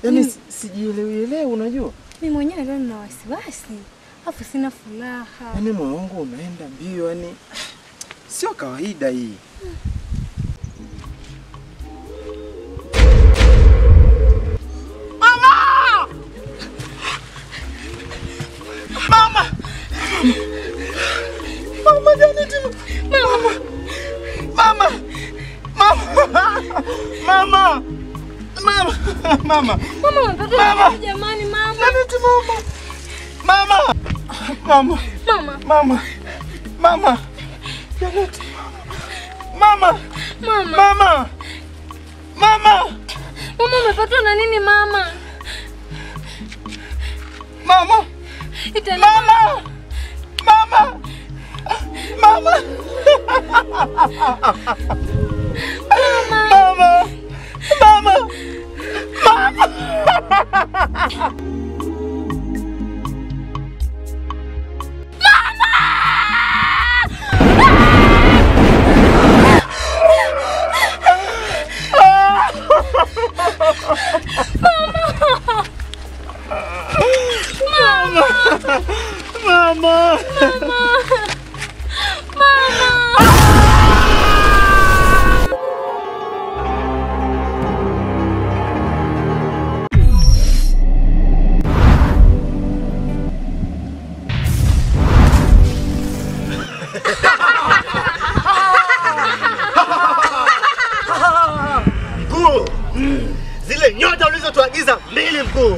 Yaani sijielewi unajua? Mimi mwenyewe leo nina wasiwasi. Afu sina furaha. Yaani moyo wangu unaenda mbio, yani sio kawaida hii. Mama! Mama! Mama Janet! Mama! Mama! Mama! Mama! Mama! Mama, jamani mama. Janet, mama! Mama! Mama! Mama! Mama! Janet! Mama! Mama! Mama! Mama umepatwa na nini mama? Mama! Itana Mama! Mama! Mama! Mama! Mama! Mama! Mama! Mkuu, zile nyota ulizotuagiza mbili mkuu,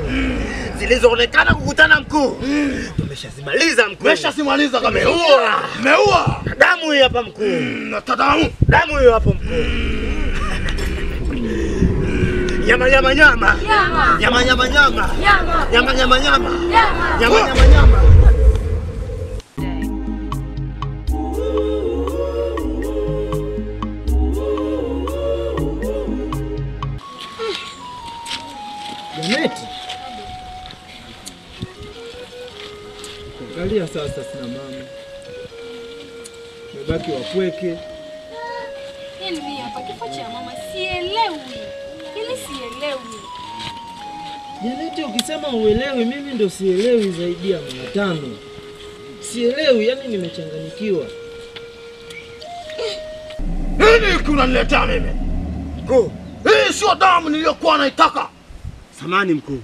zilizoonekana kukutana mkuu, tumeshazimaliza mkuu. Tumeshazimaliza kama Meua. Damu hii hapa mkuu. Damu hii hapa mkuu. Nyama. Janet. Angalia sasa sina mama. Mebaki wapweke. Yaani mimi hapa kifo cha mama sielewi. Janet, ukisema uelewi mimi ndo sielewi zaidi ya mara 5. Sielewi, yani nimechanganyikiwa. Nini kunaniletea mimi? Mkuu, hii sio damu niliyokuwa naitaka. Samani mkuu.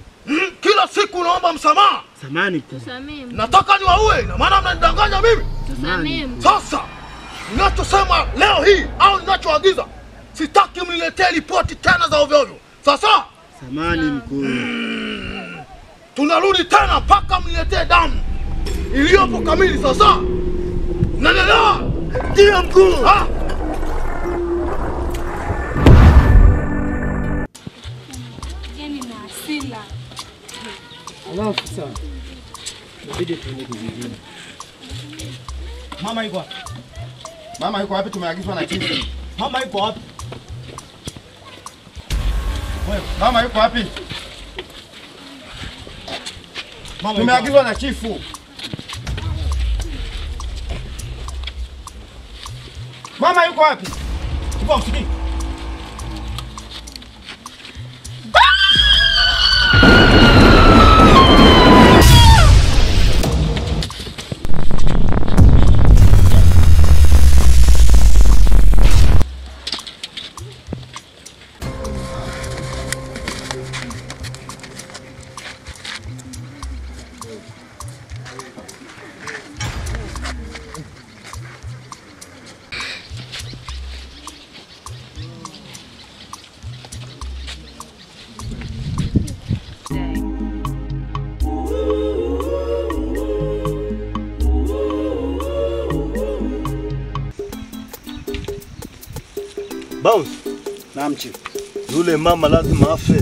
Kila siku unaomba msamaha. Samani mkuu. Nataka niwaue, na maana mnanidanganya mimi. Sasa, ninachosema leo hii au ninachoagiza, sitaki mniletee ripoti tena za ovyo ovyo. Sasa, samani mkuu. Tunarudi tena mpaka mniletee damu iliyopo kamili. Sasa, unanielewa? Ndio mkuu. Yaani na hasira. Alafu sasa, inabidi tuende kijijini. Mama yuko wapi? Mama yuko wapi? Tumeagizwa na chifu. Mama yuko wapi? Wewe, mama yuko wapi? Tumeagizwa na chifu. Mama yuko wapi? Yuko msikini. Bounce. Naam chief. Yule mama lazima afe.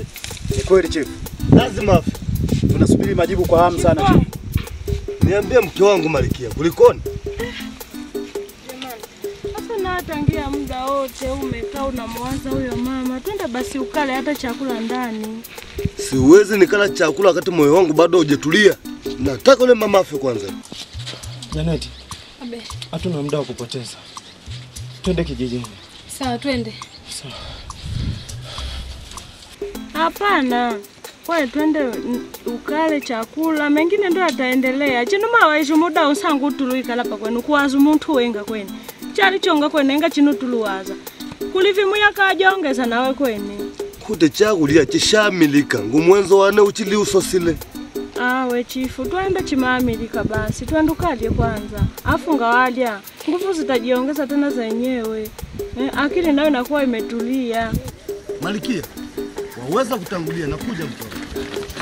Ni kweli chief. Lazima afe. Tunasubiri majibu kwa hamu sana chief. Niambie mke wangu Malikia, kulikoni? Jamani, hata na tangia muda wote umekaa unamwaza huyo mama. Twende basi ukale hata chakula ndani. Siwezi nikala chakula wakati moyo wangu bado hujatulia. Nataka yule mama afe kwanza. Janet. Abe. Hatuna muda wa kupoteza. Twende kijijini. Sawa, twende. Sawa. Hapana. Kwa twende ukale chakula, mengine ndo ataendelea. Chino mawaishi muda usangu tuluika lapa kwenu kuwazu muntu wenga kwenu. Chari chonga kwenu enga chino tuluwaza. Kulivimu yakajaongeza nawe kwenu. Kute chakulia chishamilika ngumwenzo wane uchili usosile. We chifu, tuende chimamilika basi, tuende ukaje kwanza. Afunga walia, nguvu zitajiongeza tena zenyewe. Akili nayo inakuwa imetulia. Malikia, waweza kutangulia na kuja mtoto.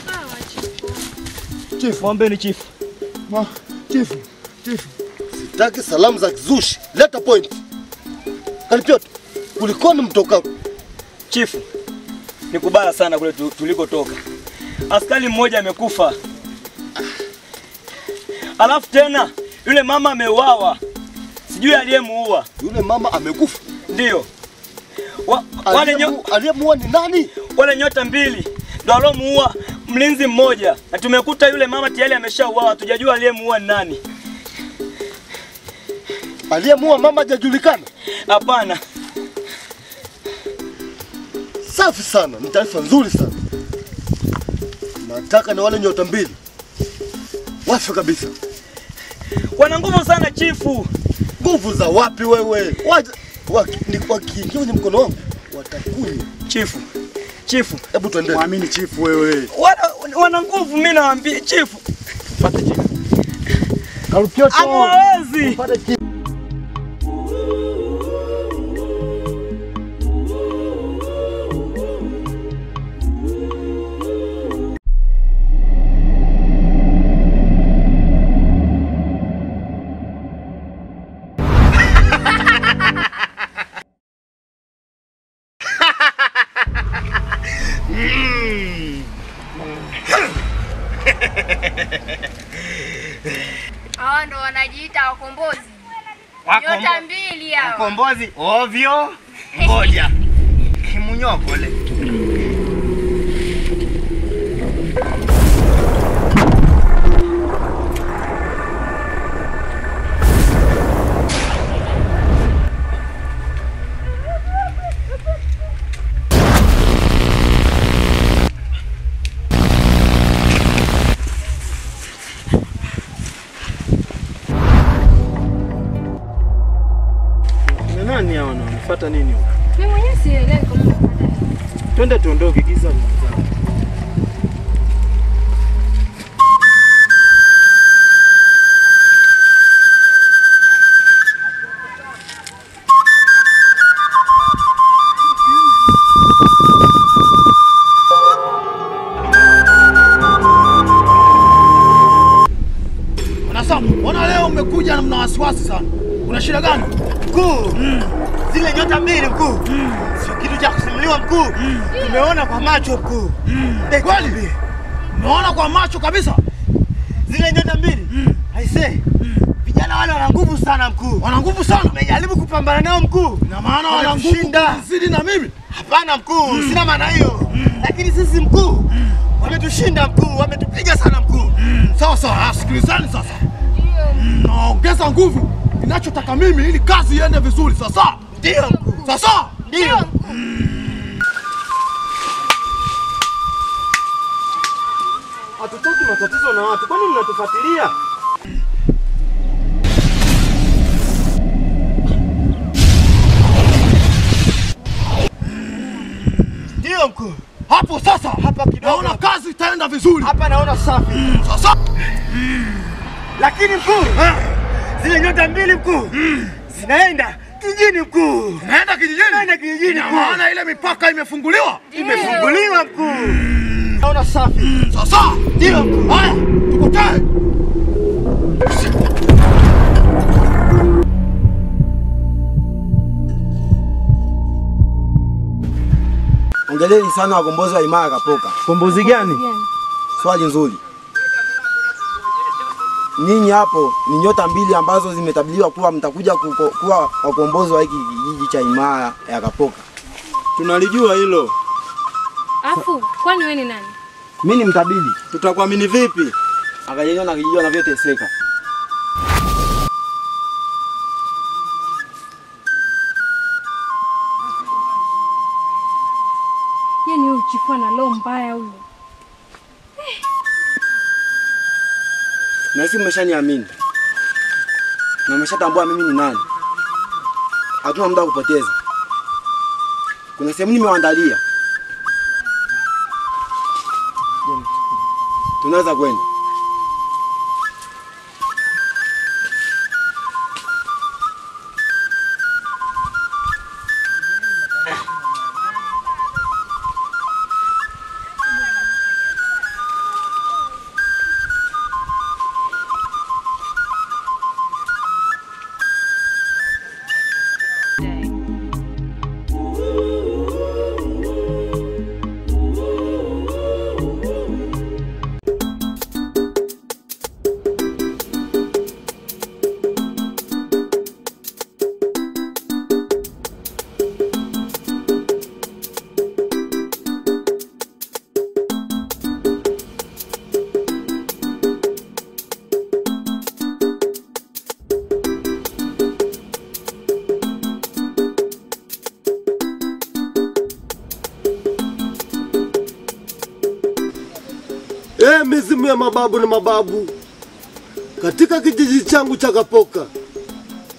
Sawa chifu. Chifu, ambeni chifu. Chifu. Sitaki salamu za kizushi. Leta point. Kalipioto, kulikoni mtoka? Chifu, ni kubaya sana kule tulikotoka. Askari mmoja amekufa. Alafu tena yule mama ameuawa. Sijui aliyemuua. Yule mama amekufa? Ndio. Aliyemuua ni nani? Wale nyota 2 ndio alomuua mlinzi mmoja. Na tumekuta yule mama tayari ameshauawa, hatujajua aliyemuua ni nani. Aliyemuua mama hajajulikana? Hapana. Safi sana, ni taarifa nzuri sana. Nataka na wale nyota 2 wafe kabisa. Wana nguvu sana chifu. Nguvu za wapi wewe? Wakiingia kwenye mkono wangu watakunywa. Chifu, hebu tuende. Muamini chifu wewe. Wana nguvu mimi nawaambia chifu. Fuate chifu. Kalipioto. Hawezi. Fuate chifu. Hao ndo wanajiita wakombozi. Nyota 2 hao. Wakombozi ovyo. Ngoja. Kimunyokole. Nani hao wanafuata nini huko? Mimi mwenyewe sielewi kama unapata. Twende tuondoke giza mzao. Wanasamu, mbona leo mmekuja na mna wasiwasi sana? Kuna shida gani? Mkuu, zile nyota 2 mkuu. Sio kitu cha kusimuliwa mkuu. Tumeona kwa macho mkuu. Kweli? Umeona kwa macho kabisa? Zile nyota 2. Aisee. Vijana wale wana nguvu sana mkuu. Wana nguvu sana? Tumejaribu kupambana nao mkuu. Na maana wana nguvu kuzidi na mimi? Hapana mkuu, sina maana hiyo. Lakini sisi mkuu, wametushinda mkuu, wametupiga sana mkuu. Sawa, sikilizani sasa. Naongeza nguvu ninachotaka mimi ili kazi iende vizuri. Sasa ndio mkuu. Sasa ndio. Hatutaki matatizo na watu. Kwani mnatufuatilia? Ndio mkuu. Hapo sasa. Hapa kidogo. Naona kazi itaenda vizuri. Hapa naona safi. Sasa. Lakini mkuu, zile nyota 2 mkuu. Zinaenda kijijini mkuu. Naenda kijijini? Naenda kijijini mkuu. Maana ile mipaka imefunguliwa? Imefunguliwa mkuu. Naona safi. Sasa. Ndio mkuu. Haya, tukutane. Ongeleni sana wakombozi wa Imara Kapoka. Kombozi gani? Swali nzuri. Ninyi hapo ni nyota 2 ambazo zimetabiriwa kuwa mtakuja kuwa wakombozi wa hiki kijiji cha Imara ya Kapoka. Tunalijua hilo. Afu, kwani wewe ni nani? Mimi ni mtabiri. Tutakuamini vipi? Akajenga na kijiji na vyote seka. Yeye ni chifu na roho mbaya huyo. Na si mmeshaniamini. Na mmeshatambua mimi ni nani. Hatuna muda kupoteza. Kuna sehemu nimewaandalia. Tunaweza kwenda. Mizimu ya mababu na mababu katika kijiji changu cha Kapoka,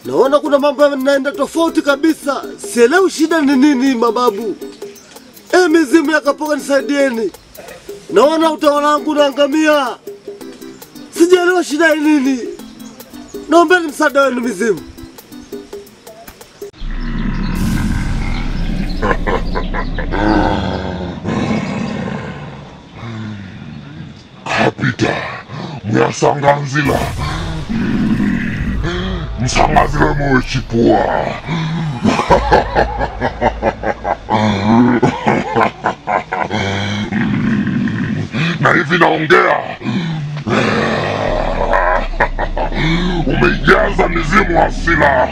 naona kuna mambo yanaenda tofauti kabisa. Sielewi shida ni nini mababu. Mizimu ya Kapoka nisaidieni, naona utawala wangu unaangamia. Sijaelewa shida ni nini, naombeni msaada wenu mizimu. Kapita mwasanganzila msangazila mwechipua na hivi naongea umeijaza mizimu hasila.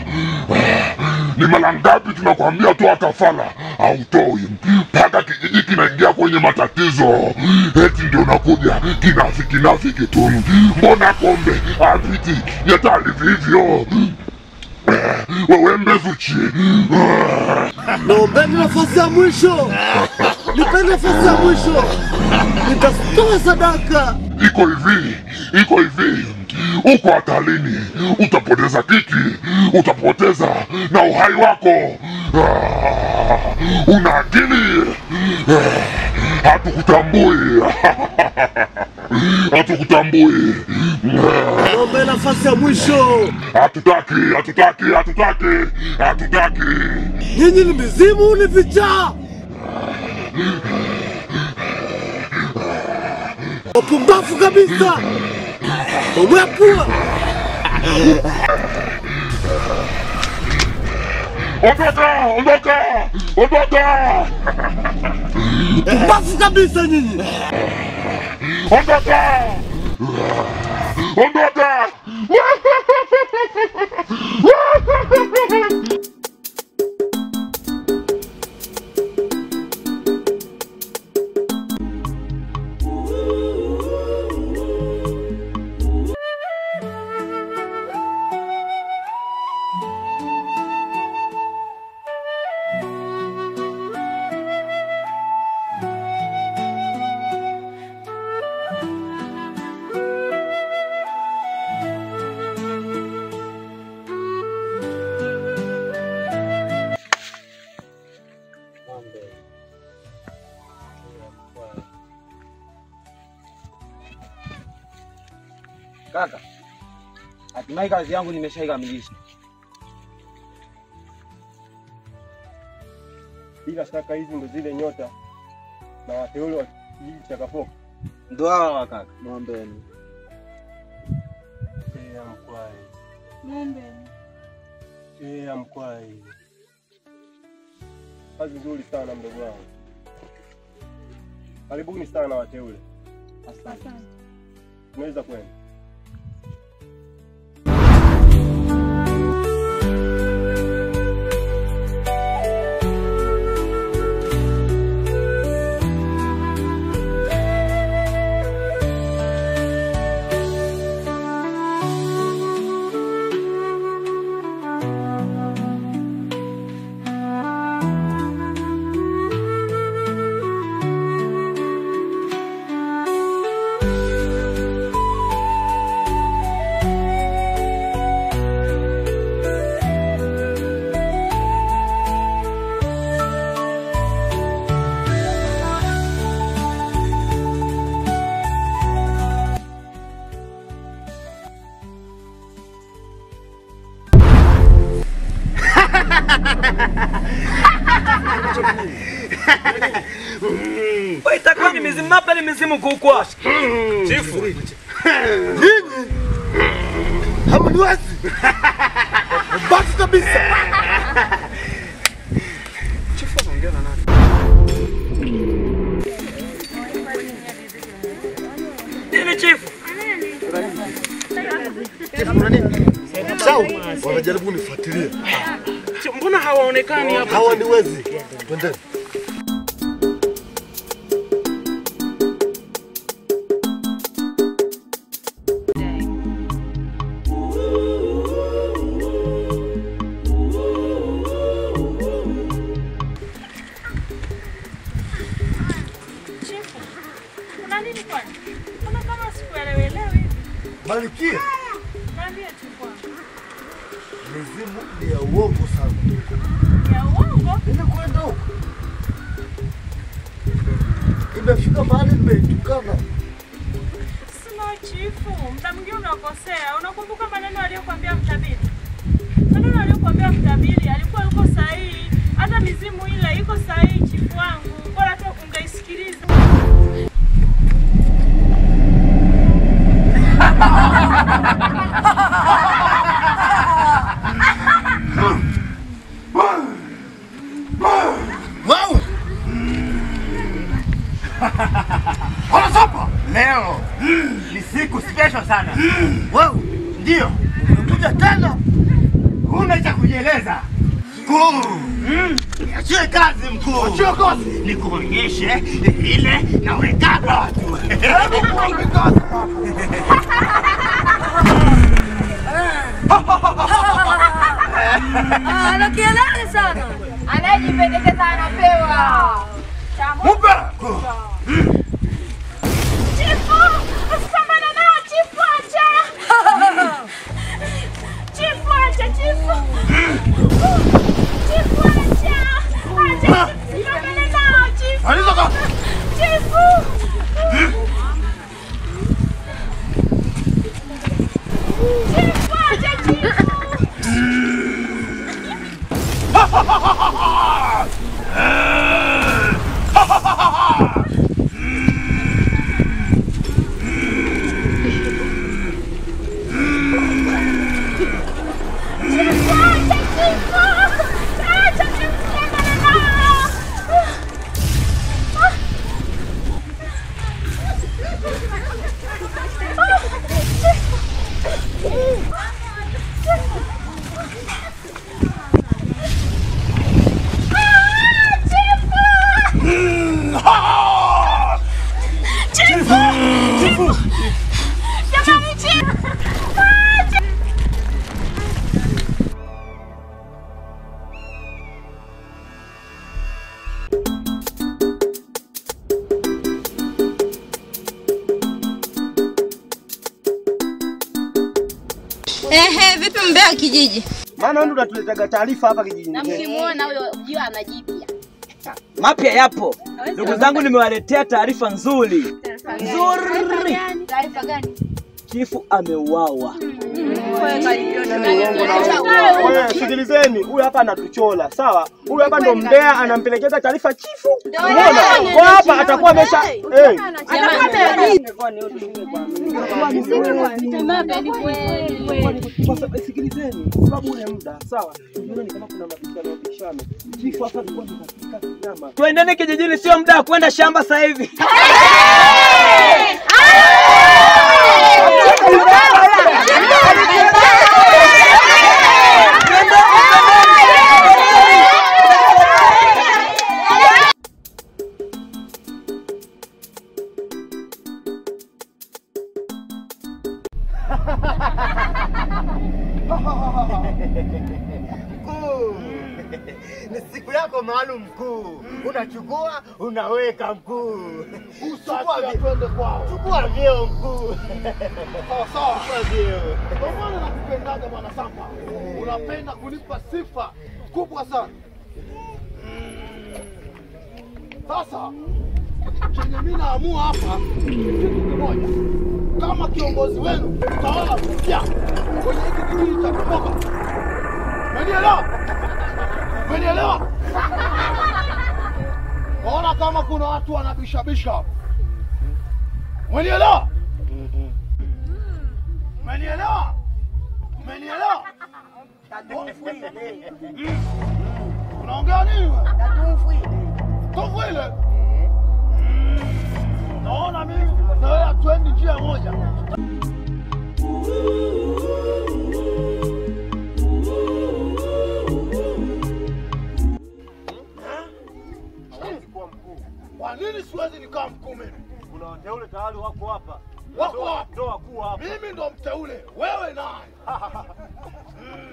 Ni mara ngapi tunakwambia toa kafara hautoi, mpaka kijiji kinaingia kwenye matatizo, eti ndio unakuja kinafiki tu. Mbona kombe apiti yatali vivyo? Wewe mbezuchi, naombeni nafasi ya mwisho, nipeni nafasi ya mwisho, nitatoa sadaka. Iko hivi, uko hatarini, utapoteza kiki, utapoteza na uhai wako. Una akili? Hatukutambui. Naomba nafasi ya mwisho. Hatutaki. Nyinyi ni mizimu, ni vichaa, wapumbavu kabisa. Umepua. Ondoka! Pumbavu kabisa nyinyi. Ondoka! Kaka, hatimaye kazi yangu nimeshaikamilisha. Bila shaka hizi ndo zile nyota na wateule wa kijiji cha Kapoka. Ndo hawa kaka. Naombeni. Mkwai. Kazi nzuri sana mdogo wangu. Karibuni sana wateule. Asante. Tunaweza kwenda. Wewe itakuwa ni mizimu mapa ni mizimu kukwa. Chifu. Nini? Hamniwezi. Basi kabisa. Chifu anaongea na nani? Nini chifu? Sawa, wanajaribu kunifuatilia. Mbona hawaonekani hapa? Hawaniwezi. Twendeni. Malkia. Mizimu ni ya uongo sana. Ya uongo? Nilikwenda huko. Imefika mahali nimeitukana. Sina chifu, muda mwingine unakosea. Unakumbuka maneno aliyokuambia mtabiri? Maneno aliyokuambia mtabiri alikuwa yuko sahihi. Hata mizimu ile iko sahihi chifu wangu. Bora tu ungeisikiliza. Wow! Wanasapa! Leo ni siku special sana. Wow! Ndio, umekuja tena. Huna cha kujieleza. Mkuu! Achie kazi mkuu. Achie kazi. Nikuonyeshe ile na wekana watu. Hebu kuombe kazi. Anakielele sana. Anajipendekeza anapewa. Mupe! Chifu! Usipambane nao chifu acha. Chifu acha chifu. Chifu acha. Acha. Usipambane nao chifu. Alizoka. Chifu. Chifu acha chifu. Vipi mbea kijiji? Maana wewe ndo unatuletaga taarifa hapa kijijini. Na mkimuona huyo mjio anajipia. Mapya yapo. Ndugu zangu nimewaletea taarifa nzuri. Nzuri. Taarifa gani? Chifu ameuawa. Wewe sikilizeni, huyu hapa anatuchola, sawa? Huyu hapa ndo mbea anampelekeza taarifa chifu. Unaona? Kwa hapa atakuwa amesha sikilizeni, sababu ule muda, sawa? Ni kama kuna mabishano. Chifu hapa alikuwa katika nyama. Tuendeni kijijini, sio muda wa kwenda shamba sasa hivi. Mkuu, ni siku yako maalum mkuu. Unachukua, unaweka mkuu. Usafi twende kwao. Chukua vyeo mkuu. Sawa sawa. Chukua vyeo. Kwa maana nakupendaga bwana Samba. Unapenda kunipa sifa kubwa sana. Sasa chenye mimi naamua hapa ni kitu kimoja. Kama kiongozi wenu utawala mpya kwenye hiki kijiji cha Kapoka. Umenielewa? Umenielewa? Ona kama kuna watu wanabishabisha hapo. Umenielewa? Umenielewa? Umenielewa? Unaongea nini wewe? Tofu ile. Naona mimi na wewe hatuendi njia moja. Kwa nini siwezi nikaa mkuu mimi? Kuna wateule tayari wako hapa. Wako hapa. Ndio wakuu hapa. Mimi ndo mteule. Wewe nani?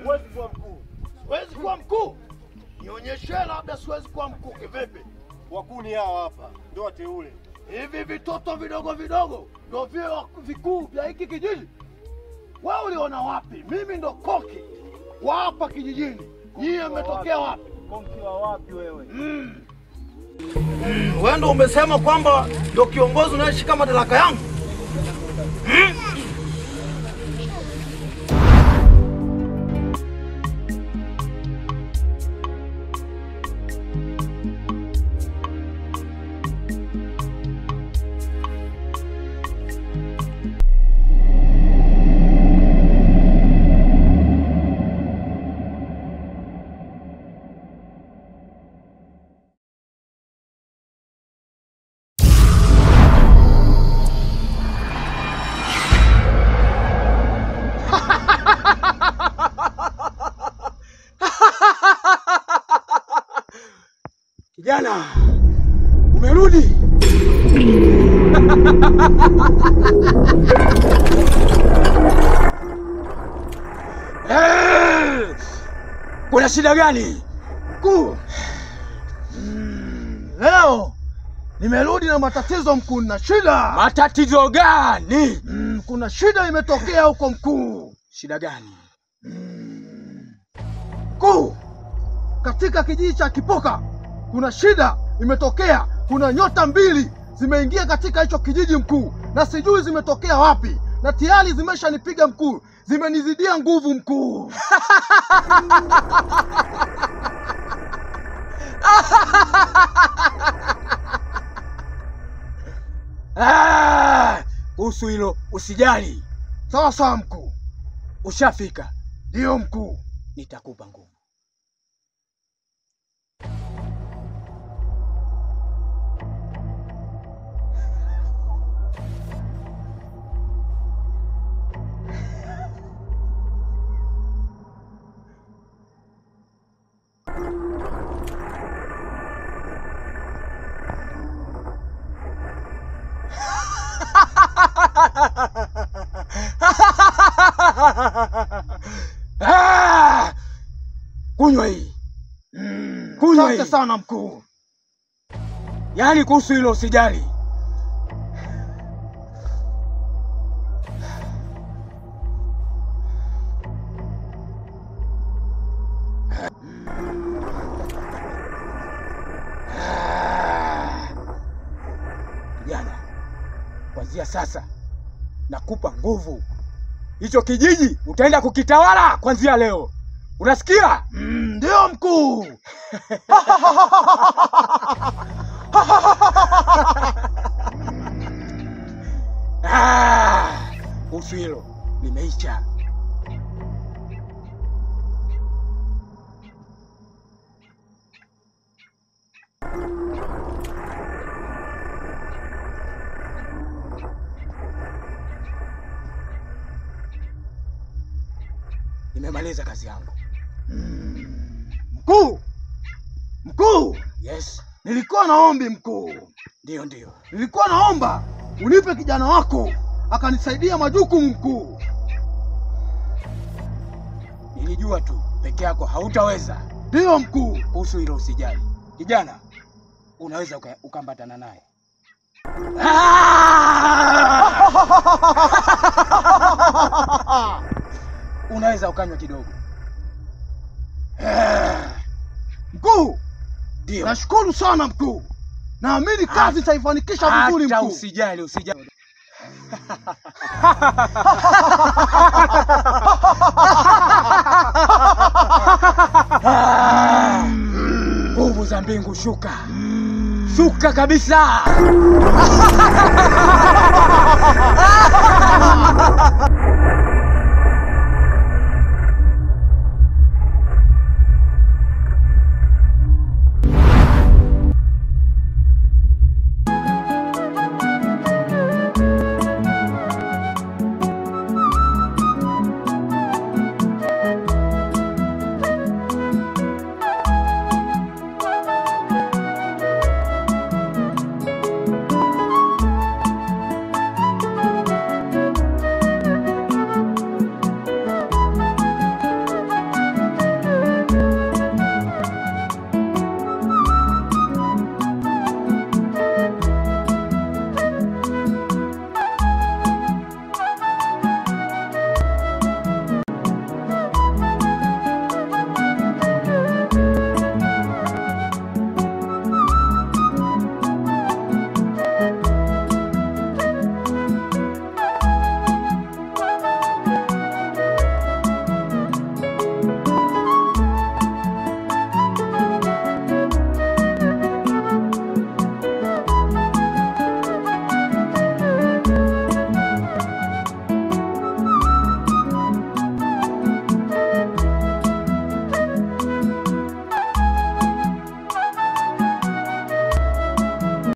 Huwezi kuwa mkuu. Siwezi kuwa mkuu? Nionyeshe labda siwezi kuwa mkuu kivipi? Wakuu ni hao hapa. Ndio wateule. Hivi vitoto vidogo vidogo ndio vile vikuu vya hiki kijiji? Wewe uliona wapi? Mimi ndo koki wa hapa kijijini. Nyie mmetokea wapi? Koki wa wapi wewe? Wewe ndo umesema kwamba ndio kiongozi unayeshika madaraka yangu? Kijana, umerudi? Kuna shida gani? Mkuu. Leo nimerudi na matatizo mkuu, na shida. Matatizo gani? Kuna shida imetokea huko mkuu. Shida gani? Mkuu, katika kijiji cha Kipoka kuna shida imetokea. Kuna nyota mbili zimeingia katika hicho kijiji mkuu, na sijui zimetokea wapi, na tayari zimeshanipiga mkuu, zimenizidia nguvu mkuu. Kuhusu hilo usijali. Sawa sawa mkuu. Ushafika? Ndio mkuu. Nitakupa nguvu. Kunywa hii. Kunywa hii. Asante sana mkuu. Yaani kuhusu hilo usijali. Kijana, kuanzia sasa nakupa nguvu. Hicho kijiji utaenda kukitawala kuanzia leo. Unasikia? Ndio mkuu. Kuhusu hilo limeisha. Nimemaliza kazi yangu. Mkuu. Mkuu. Yes. Nilikuwa naombi mkuu. Ndio ndio. Nilikuwa naomba unipe kijana wako akanisaidia majukumu mkuu. Nilijua tu peke yako hautaweza. Ndio mkuu. Kuhusu hilo usijali. Kijana, unaweza ukambatana naye. Unaweza ukanywa kidogo. Mkuu. Ndio. Nashukuru sana mkuu. Naamini kazi itaifanikisha vizuri mkuu. Hata usijali, usijali. Nguvu za mbingu shuka. Shuka kabisa.